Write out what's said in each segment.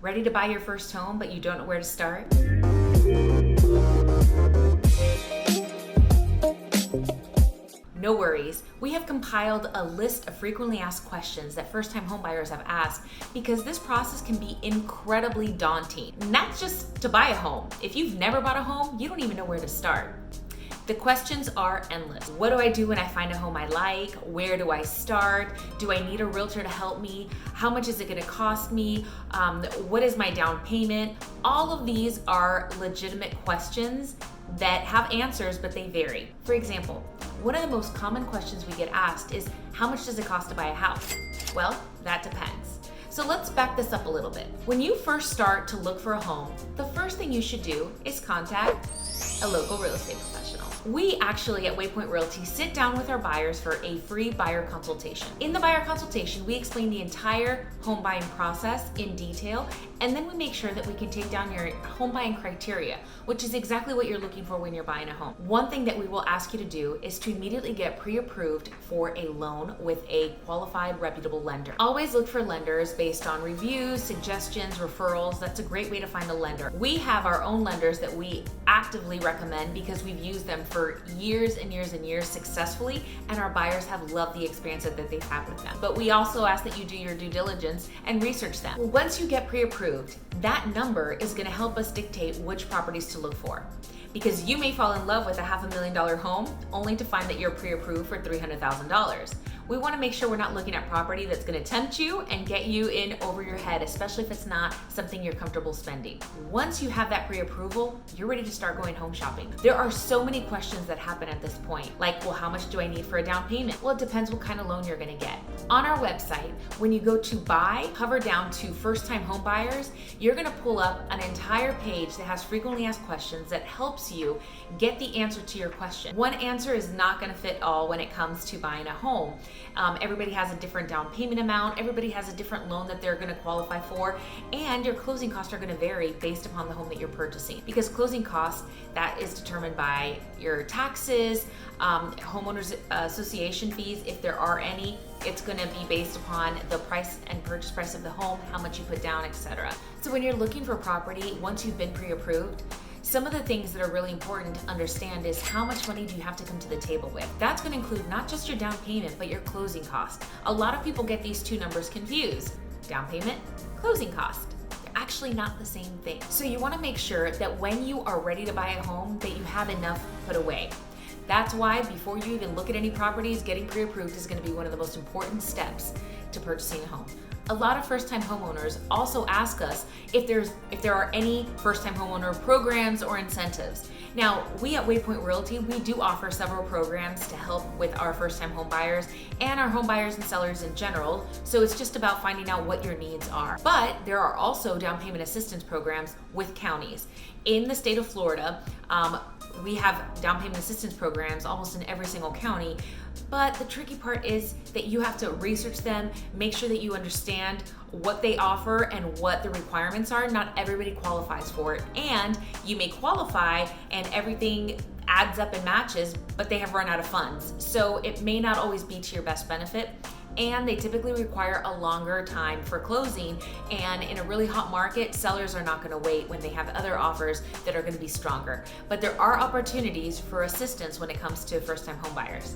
Ready to buy your first home, but you don't know where to start? No worries, we have compiled a list of frequently asked questions that first-time homebuyers have asked because this process can be incredibly daunting. And that's just to buy a home. If you've never bought a home, you don't even know where to start. The questions are endless. What do I do when I find a home I like? Where do I start? Do I need a realtor to help me? How much is it gonna cost me? What is my down payment? All of these are legitimate questions that have answers, but they vary. For example, one of the most common questions we get asked is, how much does it cost to buy a house? Well, that depends. So let's back this up a little bit. When you first start to look for a home, the first thing you should do is contact a local real estate professional. We actually at Waypointe Realty sit down with our buyers for a free buyer consultation. In the buyer consultation, we explain the entire home buying process in detail, and then we make sure that we can take down your home buying criteria, which is exactly what you're looking for when you're buying a home. One thing that we will ask you to do is to immediately get pre-approved for a loan with a qualified, reputable lender. Always look for lenders based on reviews, suggestions, referrals. That's a great way to find a lender. We have our own lenders that we actively recommend because we've used them for years and years and years successfully, and our buyers have loved the experience that they've had with them. But we also ask that you do your due diligence and research them. Once you get pre-approved, that number is going to help us dictate which properties to look for. Because you may fall in love with a $500,000 home only to find that you're pre-approved for $300,000. We want to make sure we're not looking at property that's going to tempt you and get you in over your head, especially if it's not something you're comfortable spending. Once you have that pre-approval, you're ready to start going home shopping. There are so many questions that happen at this point, like, well, how much do I need for a down payment? Well, it depends what kind of loan you're going to get. On our website, when you go to buy, hover down to first-time home buyers, you're going to pull up an entire page that has frequently asked questions that helps you get the answer to your question. One answer is not going to fit all when it comes to buying a home. Everybody has a different down payment amount, everybody has a different loan that they're going to qualify for, and your closing costs are going to vary based upon the home that you're purchasing. Because closing costs, that is determined by your taxes, homeowners association fees, if there are any. It's going to be based upon the price and purchase price of the home, how much you put down, etc. So when you're looking for property, once you've been pre-approved, some of the things that are really important to understand is how much money do you have to come to the table with. That's going to include not just your down payment, but your closing cost. A lot of people get these two numbers confused. Down payment, closing cost. They're actually not the same thing. So you want to make sure that when you are ready to buy a home, that you have enough put away. That's why before you even look at any properties, getting pre-approved is going to be one of the most important steps to purchasing a home. A lot of first-time homeowners also ask us if there are any first-time homeowner programs or incentives. Now, we at Waypointe Realty, we do offer several programs to help with our first-time home buyers and our home buyers and sellers in general. So it's just about finding out what your needs are. But there are also down payment assistance programs with counties. In the state of Florida, we have down payment assistance programs almost in every single county. But the tricky part is that you have to research them, make sure that you understand what they offer and what the requirements are. Not everybody qualifies for it. And you may qualify and everything adds up and matches, but they have run out of funds. So it may not always be to your best benefit. And they typically require a longer time for closing. And in a really hot market, sellers are not going to wait when they have other offers that are going to be stronger. But there are opportunities for assistance when it comes to first-time home buyers.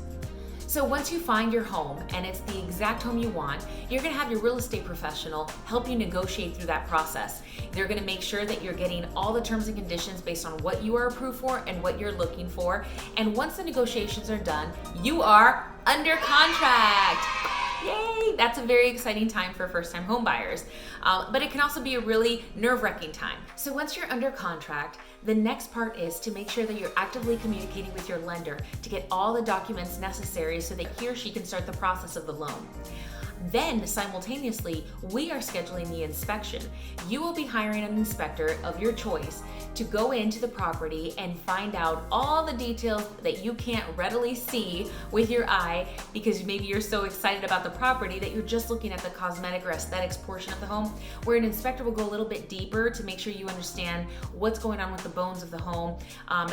So once you find your home and it's the exact home you want, you're going to have your real estate professional help you negotiate through that process. They're going to make sure that you're getting all the terms and conditions based on what you are approved for and what you're looking for. And once the negotiations are done, you are under contract. Yay! That's a very exciting time for first-time home buyers. But it can also be a really nerve-wracking time. So once you're under contract, the next part is to make sure that you're actively communicating with your lender to get all the documents necessary so that he or she can start the process of the loan. Then simultaneously, we are scheduling the inspection. You will be hiring an inspector of your choice to go into the property and find out all the details that you can't readily see with your eye because maybe you're so excited about the property that you're just looking at the cosmetic or aesthetics portion of the home, where an inspector will go a little bit deeper to make sure you understand what's going on with the bones of the home.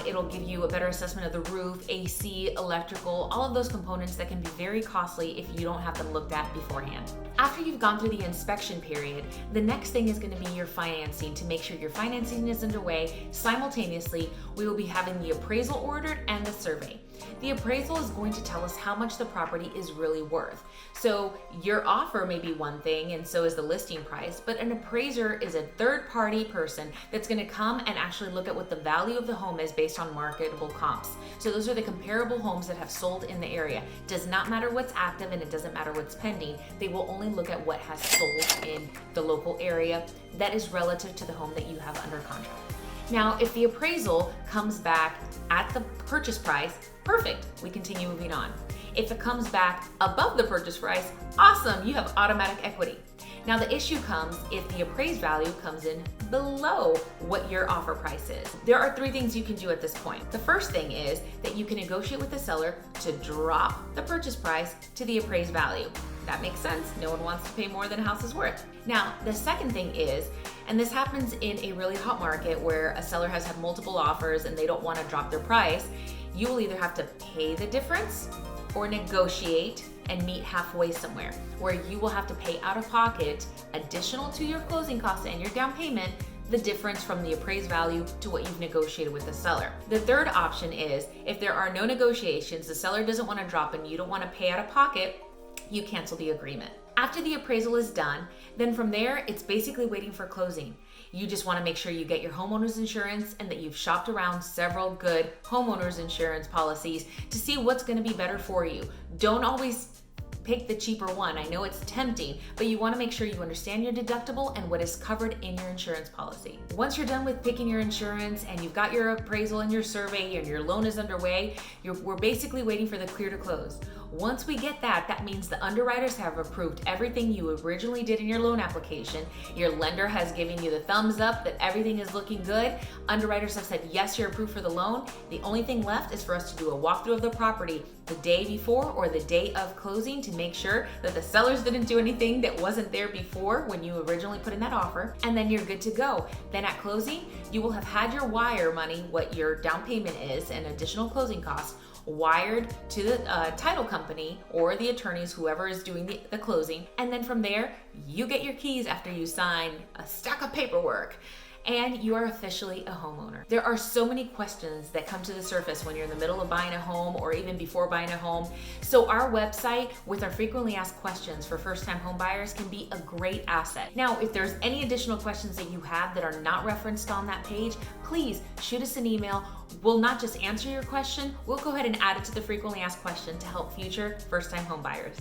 It'll give you a better assessment of the roof, AC, electrical, all of those components that can be very costly if you don't have them looked at before. beforehand. After you've gone through the inspection period, the next thing is going to be your financing. To make sure your financing is underway, simultaneously, we will be having the appraisal ordered and the survey. The appraisal is going to tell us how much the property is really worth. So your offer may be one thing and so is the listing price, but an appraiser is a third-party person that's going to come and actually look at what the value of the home is based on marketable comps. So those are the comparable homes that have sold in the area. Does not matter what's active and it doesn't matter what's pending. They will only look at what has sold in the local area that is relative to the home that you have under contract. Now, if the appraisal comes back at the purchase price, perfect, we continue moving on. If it comes back above the purchase price, awesome, you have automatic equity. Now the issue comes if the appraised value comes in below what your offer price is. There are 3 things you can do at this point. The first thing is that you can negotiate with the seller to drop the purchase price to the appraised value. That makes sense. No one wants to pay more than a house is worth. Now, the second thing is, and this happens in a really hot market where a seller has had multiple offers and they don't want to drop their price, you will either have to pay the difference or negotiate and meet halfway somewhere, where you will have to pay out of pocket additional to your closing costs and your down payment, the difference from the appraised value to what you've negotiated with the seller. The third option is if there are no negotiations, the seller doesn't want to drop and you don't want to pay out of pocket, you cancel the agreement. After the appraisal is done, then from there, it's basically waiting for closing. You just want to make sure you get your homeowner's insurance and that you've shopped around several good homeowner's insurance policies to see what's going to be better for you. Don't always pick the cheaper one. I know it's tempting, but you want to make sure you understand your deductible and what is covered in your insurance policy. Once you're done with picking your insurance and you've got your appraisal and your survey and your loan is underway, we're basically waiting for the clear to close. Once we get that, that means the underwriters have approved everything you originally did in your loan application. Your lender has given you the thumbs up that everything is looking good. Underwriters have said, yes, you're approved for the loan. The only thing left is for us to do a walkthrough of the property the day before or the day of closing to make sure that the sellers didn't do anything that wasn't there before when you originally put in that offer, and then you're good to go. Then at closing, you will have had your wire money, what your down payment is and additional closing costs, wired to the title company or the attorneys, whoever is doing the closing. And then from there, you get your keys after you sign a stack of paperwork and you are officially a homeowner. There are so many questions that come to the surface when you're in the middle of buying a home or even before buying a home. So our website with our frequently asked questions for first-time home buyers can be a great asset. Now, if there's any additional questions that you have that are not referenced on that page, please shoot us an email. We'll not just answer your question, we'll go ahead and add it to the frequently asked question to help future first-time home buyers.